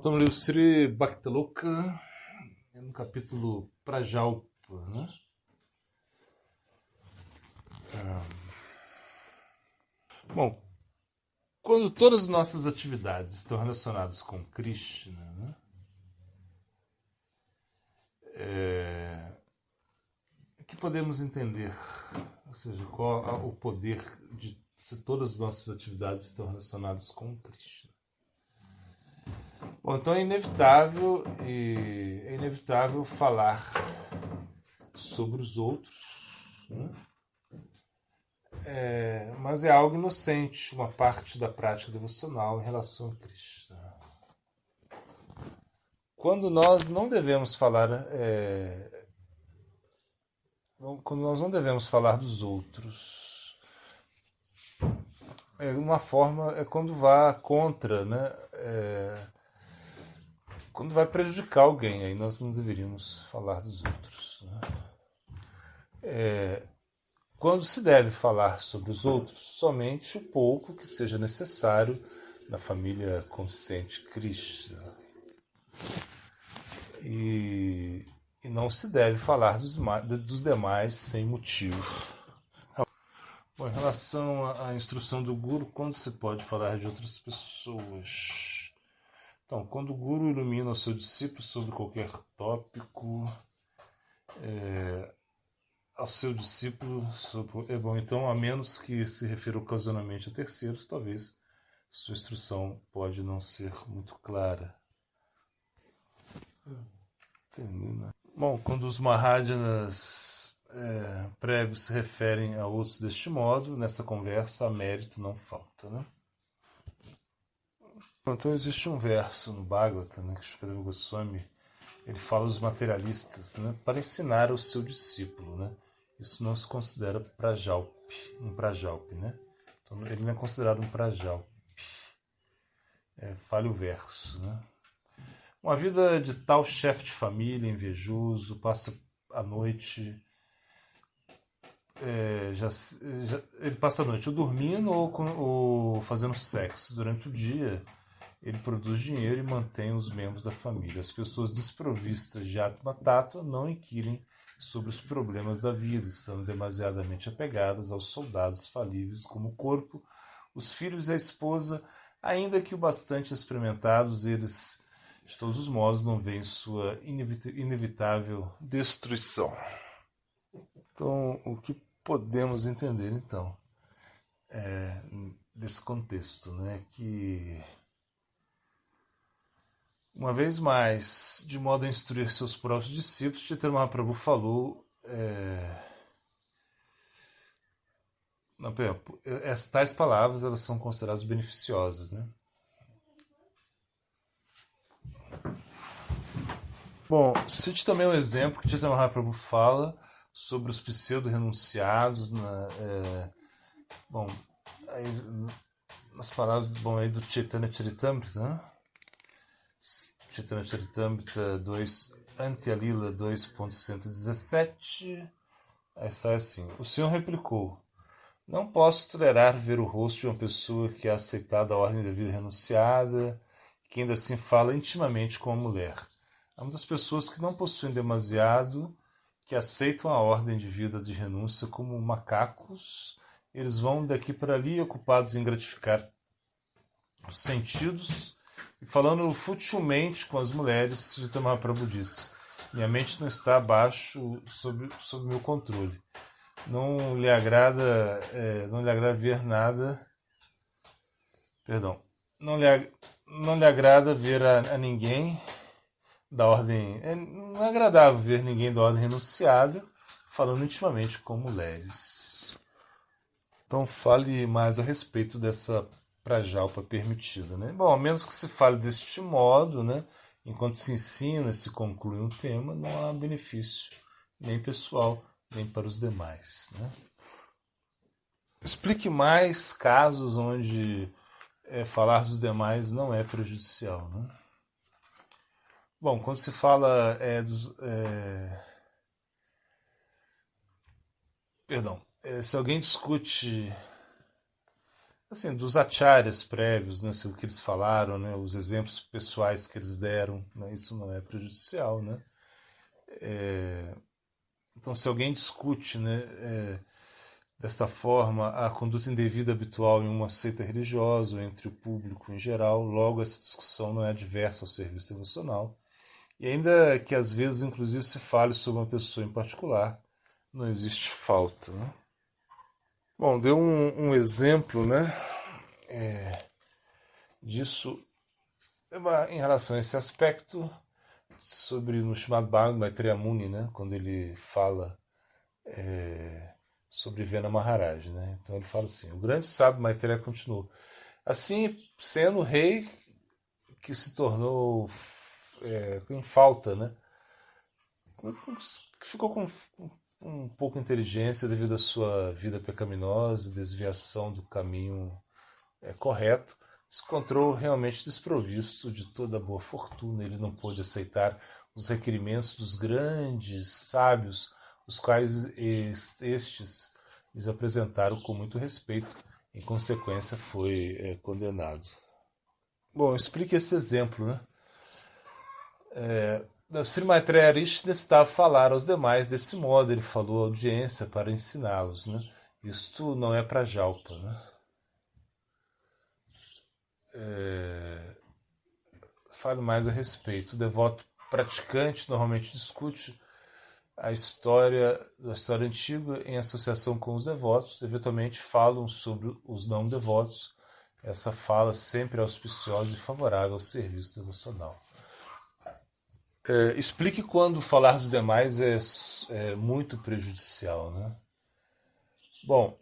Então, leu Sri Bhaktaloka no capítulo Prajalpa, né? Bom, quando todas as nossas atividades estão relacionadas com Krishna, né? O que podemos entender? Ou seja, qual o poder de se todas as nossas atividades estão relacionadas com Krishna? Bom, então é inevitável falar sobre os outros, né? Mas é algo inocente, uma parte da prática devocional em relação a Krishna. Quando nós não devemos falar, quando nós não devemos falar dos outros, uma forma é quando vai contra, né? Quando vai prejudicar alguém, aí nós não deveríamos falar dos outros, né? Quando se deve falar sobre os outros, somente o pouco que seja necessário na família consciente Krishna. E não se deve falar dos demais sem motivo. Bom, em relação à instrução do Guru, quando se pode falar de outras pessoas? Então, quando o Guru ilumina o seu discípulo sobre qualquer tópico, ao seu discípulo, bom, então, a menos que se refira ocasionalmente a terceiros, talvez sua instrução pode não ser muito clara. Bom, quando os Mahajanas prévios se referem a outros deste modo, nessa conversa, mérito não falta, né? Então existe um verso no Bhagavata, né, que Shukadeva Goswami ele fala dos materialistas, né, para ensinar ao seu discípulo, né? Isso não se considera um prajalpi, né? Então ele não é considerado um prajalpi. Fale o verso, né? Uma vida de tal chefe de família, invejoso, passa a noite ele passa a noite ou dormindo ou fazendo sexo. Durante o dia ele produz dinheiro e mantém os membros da família. As pessoas desprovistas de Atma Tattva não inquirem sobre os problemas da vida, estando demasiadamente apegadas aos soldados falíveis como o corpo, os filhos e a esposa, ainda que o bastante experimentados, eles de todos os modos não veem sua inevitável destruição. Então, o que podemos entender, então, desse contexto, né, que, uma vez mais, de modo a instruir seus próprios discípulos, Chaitanya Mahaprabhu falou, tais palavras elas são consideradas beneficiosas, né? Bom, cite também um exemplo que Chaitanya Mahaprabhu fala sobre os pseudo-renunciados, nas palavras aí do Chaitanya Charitamrita, né? Chaitanya Charitamrita 2, Antyalila 2.117, aí sai assim: o Senhor replicou: não posso tolerar ver o rosto de uma pessoa que é aceitada a ordem da vida renunciada, que ainda assim fala intimamente com a mulher. Há muitas pessoas que não possuem demasiado, que aceitam a ordem de vida de renúncia como macacos. Eles vão daqui para ali ocupados em gratificar os sentidos e falando futilmente com as mulheres. De Mahaprabhu disse: minha mente não está abaixo sob meu controle. Não lhe agrada ver nada. Perdão. Não lhe agrada ver a ninguém da ordem. Não é agradável ver ninguém da ordem renunciada falando intimamente com mulheres. Então fale mais a respeito dessa prajalpa permitida, né? Bom, a menos que se fale deste modo, né? Enquanto se ensina e se conclui um tema, não há benefício nem pessoal nem para os demais, né? Explique mais casos onde falar dos demais não é prejudicial, né? Bom, quando se fala se alguém discute, assim, dos acharyas prévios, né, assim, o que eles falaram, né, os exemplos pessoais que eles deram, né, isso não é prejudicial, né? Então, se alguém discute, né, desta forma a conduta indevida habitual em uma seita religiosa ou entre o público em geral, logo essa discussão não é adversa ao serviço devocional. E ainda que às vezes, inclusive, se fale sobre uma pessoa em particular, não existe falta, né? Bom, deu um exemplo, né, disso em relação a esse aspecto sobre no chamado Bhagavad Maitreya Muni, né, quando ele fala sobre Vena Maharaj, né? Então ele fala assim: o grande sábio Maitreya continuou. Assim, sendo o rei que se tornou em falta, né? Que ficou com um pouco de inteligência devido à sua vida pecaminosa e desviação do caminho correto, se encontrou realmente desprovisto de toda a boa fortuna. Ele não pôde aceitar os requerimentos dos grandes sábios, os quais estes lhes apresentaram com muito respeito. Em consequência, foi condenado. Bom, explique esse exemplo, né? Sri Maitreya Rishi necessitava falar aos demais desse modo. Ele falou à audiência para ensiná-los, né? Isto não é para Jalpa, né? Fale mais a respeito. O devoto praticante normalmente discute a história da história antiga em associação com os devotos. Eventualmente falam sobre os não devotos. Essa fala sempre é auspiciosa e favorável ao serviço devocional. Explique quando falar dos demais é muito prejudicial, né? Bom,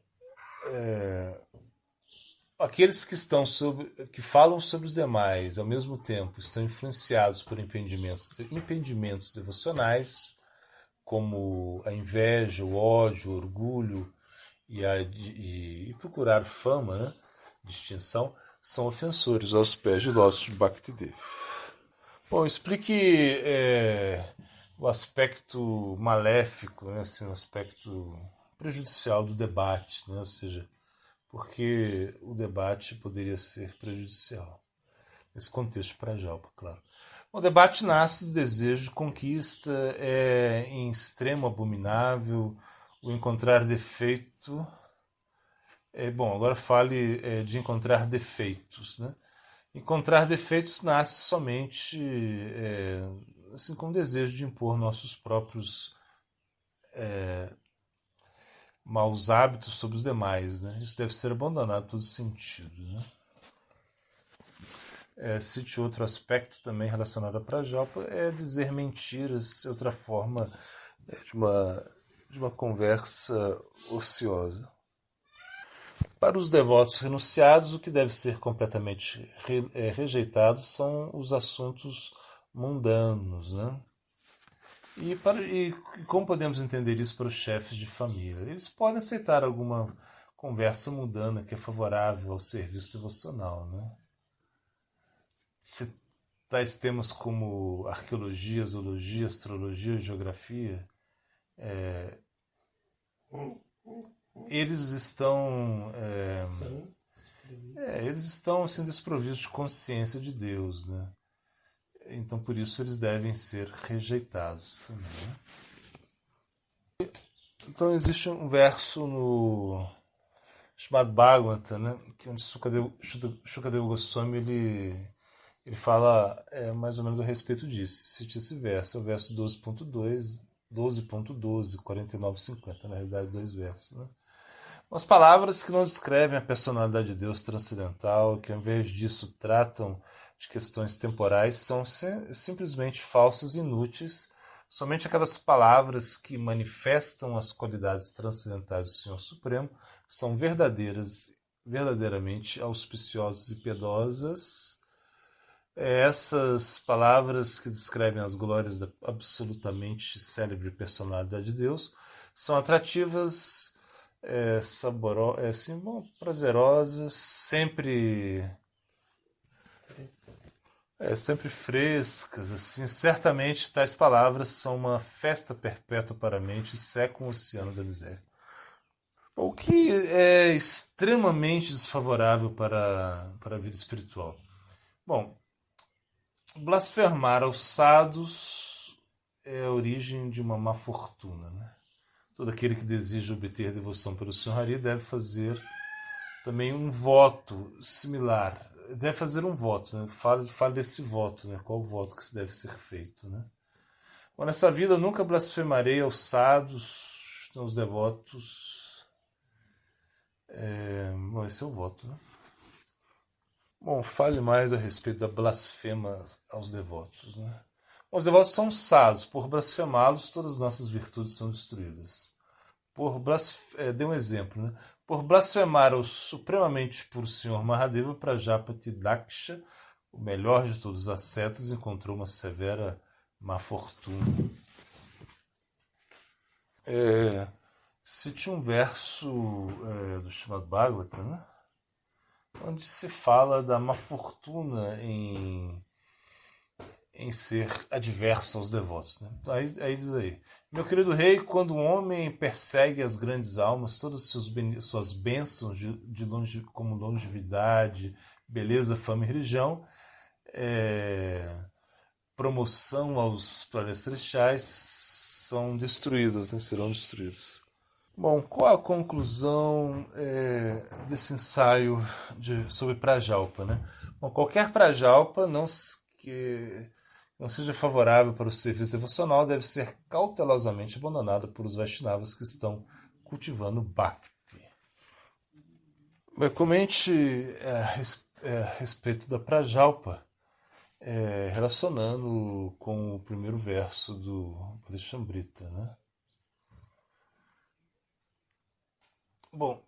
aqueles que falam sobre os demais, ao mesmo tempo, estão influenciados por impedimentos devocionais, como a inveja, o ódio, o orgulho e procurar fama, né, distinção, são ofensores aos pés de lótus de Bhaktidev. Bom, explique o aspecto maléfico, né, assim, o aspecto prejudicial do debate, né, ou seja, porque o debate poderia ser prejudicial. Nesse contexto para Jalpa, claro. O debate nasce do desejo de conquista, é em extremo abominável, o encontrar defeito. Bom, agora fale de encontrar defeitos, né? Encontrar defeitos nasce somente assim, com o desejo de impor nossos próprios maus hábitos sobre os demais, né? Isso deve ser abandonado em todo sentido, né? Cite outro aspecto também relacionado a Prajalpa, é dizer mentiras, outra forma de uma conversa ociosa. Para os devotos renunciados, o que deve ser completamente rejeitado são os assuntos mundanos, né? E como podemos entender isso para os chefes de família? Eles podem aceitar alguma conversa mundana que é favorável ao serviço devocional, né? Se tais temas como arqueologia, zoologia, astrologia, geografia, eles estão eles estão assim, desprovistos de consciência de Deus, né? Então por isso eles devem ser rejeitados também, né? Então existe um verso no chamado Bhagavata, né, que onde Shukadeva Goswami ele fala mais ou menos a respeito disso. Cite esse verso, é o verso 12.2, 12.12, 49:50, na realidade dois versos, né? Umas palavras que não descrevem a personalidade de Deus transcendental, que ao invés disso tratam de questões temporais, são simplesmente falsas e inúteis. Somente aquelas palavras que manifestam as qualidades transcendentais do Senhor Supremo são verdadeiramente auspiciosas e piedosas. Essas palavras que descrevem as glórias da absolutamente célebre personalidade de Deus são atrativas, prazerosas, sempre frescas, assim. Certamente tais palavras são uma festa perpétua para a mente e secam o oceano da miséria. O que é extremamente desfavorável para a vida espiritual. Bom, blasfemar aos sados é a origem de uma má fortuna, né? Todo aquele que deseja obter devoção pelo Senhor Hari deve fazer também um voto similar. Deve fazer um voto, né? Fale desse voto, né? Qual o voto que se deve ser feito, né? Bom, nessa vida eu nunca blasfemarei aos sados, aos devotos. Bom, esse é o voto, né? Bom, fale mais a respeito da blasfema aos devotos, né? Os devotos são sados, por blasfemá-los todas as nossas virtudes são destruídas. Dê um exemplo, né? Por blasfemar o supremamente puro Senhor Mahadeva, Prajapati Daksha, o melhor de todos os ascetas, encontrou uma severa má fortuna. Cite um verso do Srimad Bhagavatam, né? Onde se fala da má fortuna em ser adverso aos devotos. Né? Aí diz aí: meu querido rei, quando um homem persegue as grandes almas, todas suas bênçãos como longevidade, beleza, fama e religião, promoção aos planetas celestiais, são destruídas, né? Serão destruídas. Bom, qual a conclusão desse ensaio sobre Prajalpa? Né? Bom, qualquer Prajalpa não seja favorável para o serviço devocional deve ser cautelosamente abandonada por os Vaishnavas que estão cultivando Bhakti. Comente a respeito da Prajalpa, relacionando com o primeiro verso do Padeshambrita, né? Bom,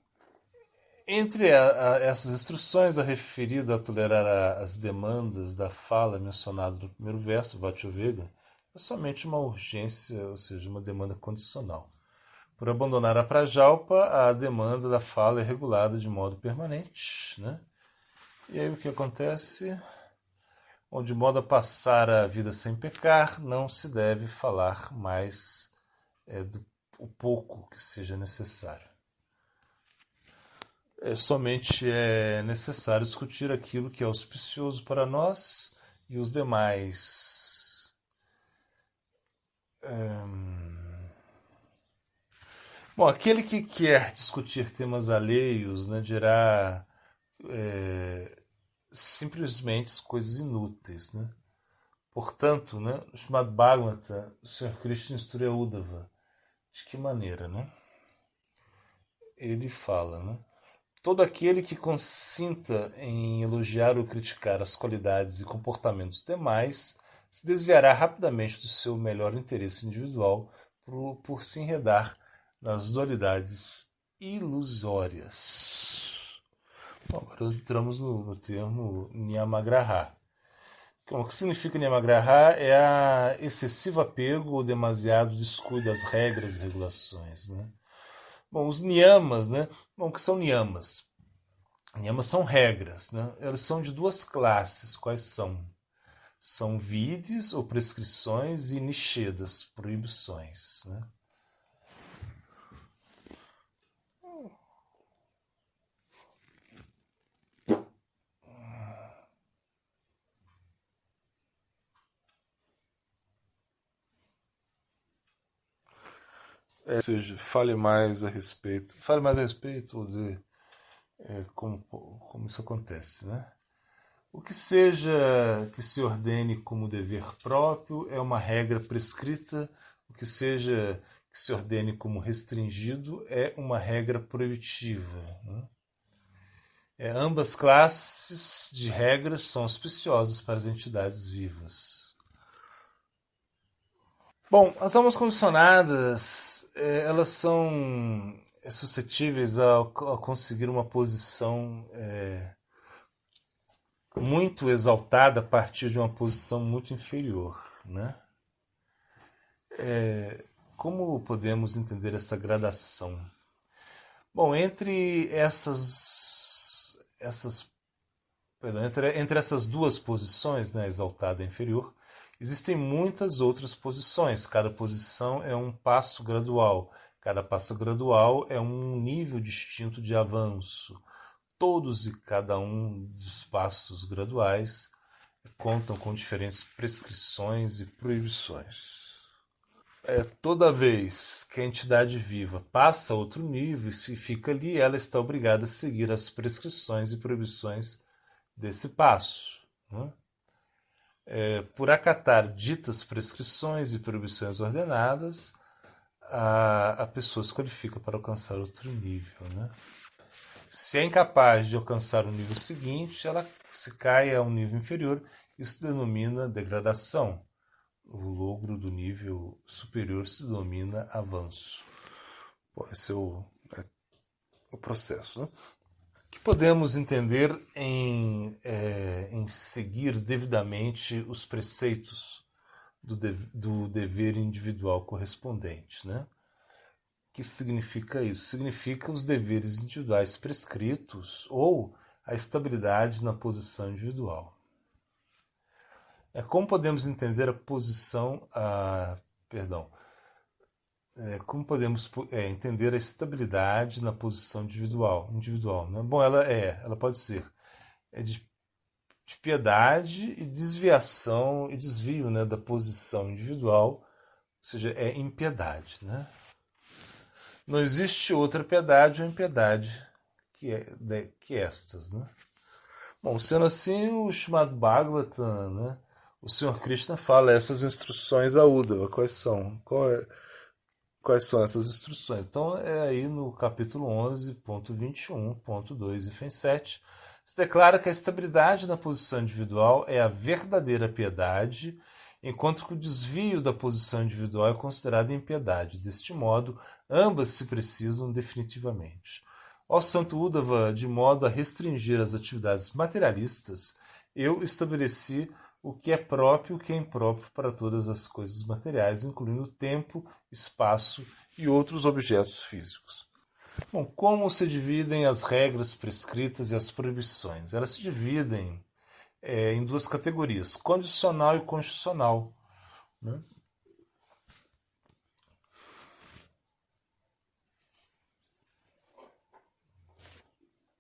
entre essas instruções, a referida a tolerar as demandas da fala mencionada no primeiro verso, Vatiyovega, é somente uma urgência, ou seja, uma demanda condicional. Por abandonar a Prajalpa, a demanda da fala é regulada de modo permanente, né? E aí o que acontece? De modo a passar a vida sem pecar, não se deve falar mais do pouco que seja necessário. Somente é necessário discutir aquilo que é auspicioso para nós e os demais. Bom, aquele que quer discutir temas alheios, né, dirá simplesmente coisas inúteis, né? Portanto, né, no chamado Bhagavata, o Sr. Krishna instrui a Uddhava. De que maneira, né? Ele fala, né? Todo aquele que consinta em elogiar ou criticar as qualidades e comportamentos demais se desviará rapidamente do seu melhor interesse individual por se enredar nas dualidades ilusórias. Bom, agora nós entramos no termo Niyamagraha. O que significa Niyamagraha é a excessivo apego ou demasiado descuido às regras e regulações, né? Bom, os niyamas, né? Bom, o que são niyamas? Niyamas são regras, né? Elas são de duas classes. Quais são? São vidis ou prescrições e nishedas, proibições, né? Ou seja, fale mais a respeito de como isso acontece, né? O que seja que se ordene como dever próprio é uma regra prescrita, o que seja que se ordene como restringido é uma regra proibitiva, né? Ambas classes de regras são auspiciosas para as entidades vivas. Bom, as almas condicionadas, elas são suscetíveis a conseguir uma posição muito exaltada a partir de uma posição muito inferior, né? Como podemos entender essa gradação? Bom, entre essas duas posições, né, exaltada e inferior, existem muitas outras posições. Cada posição é um passo gradual. Cada passo gradual é um nível distinto de avanço. Todos e cada um dos passos graduais contam com diferentes prescrições e proibições. Toda vez que a entidade viva passa a outro nível e fica ali, ela está obrigada a seguir as prescrições e proibições desse passo, né? Por acatar ditas prescrições e proibições ordenadas, a pessoa se qualifica para alcançar outro nível, né? Se é incapaz de alcançar o nível seguinte, ela se cai a um nível inferior. Isso se denomina degradação. O logro do nível superior se denomina avanço. Bom, esse é o processo, né? O que podemos entender em seguir devidamente os preceitos do dever individual correspondente, né? O que significa isso? Significa os deveres individuais prescritos ou a estabilidade na posição individual. Como podemos entender a posição, como podemos entender a estabilidade na posição individual, né? Bom, ela pode ser de piedade e desviação e desvio, né, da posição individual, ou seja, é impiedade, né? Não existe outra piedade ou impiedade que estas, né? Bom, sendo assim, o chamado Bhagavatam, né? O Sr. Krishna fala essas instruções a Uddhava. Quais são? Quais são essas instruções? Então, é aí no capítulo 11.21.2 e 7, se declara que a estabilidade na posição individual é a verdadeira piedade, enquanto que o desvio da posição individual é considerado impiedade. Deste modo, ambas se precisam definitivamente. Ó Santo Uddhava, de modo a restringir as atividades materialistas, eu estabeleci o que é próprio e o que é impróprio para todas as coisas materiais, incluindo tempo, espaço e outros objetos físicos. Bom, como se dividem as regras prescritas e as proibições? Elas se dividem em duas categorias, condicional e constitucional, né?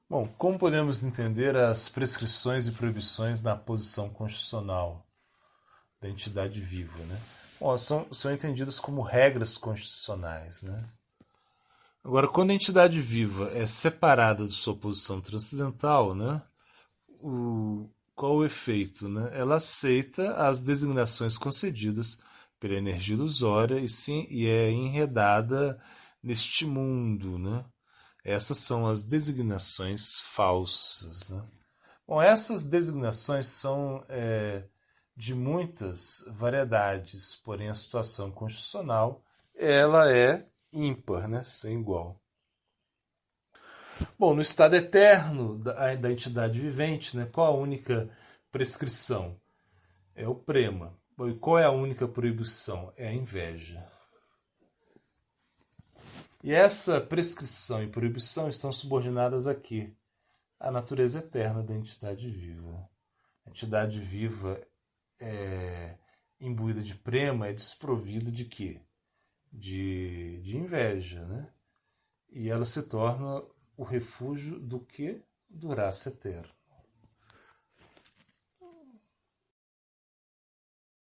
Bom, como podemos entender as prescrições e proibições na posição constitucional da entidade viva, né? Bom, são entendidas como regras constitucionais, né? Agora, quando a entidade viva é separada de sua posição transcendental, né, qual o efeito? Né? Ela aceita as designações concedidas pela energia ilusória e é enredada neste mundo, né? Essas são as designações falsas, né? Bom, essas designações são de muitas variedades, porém a situação constitucional ela é ímpar, né? Sem igual. Bom, no estado eterno da entidade vivente, né, qual a única prescrição? É o prema. Bom, e qual é a única proibição? É a inveja. E essa prescrição e proibição estão subordinadas aqui à natureza eterna da entidade viva. A entidade viva imbuída de prema é desprovida de quê? De inveja, né? E ela se torna o refúgio do que? Do raça eterno.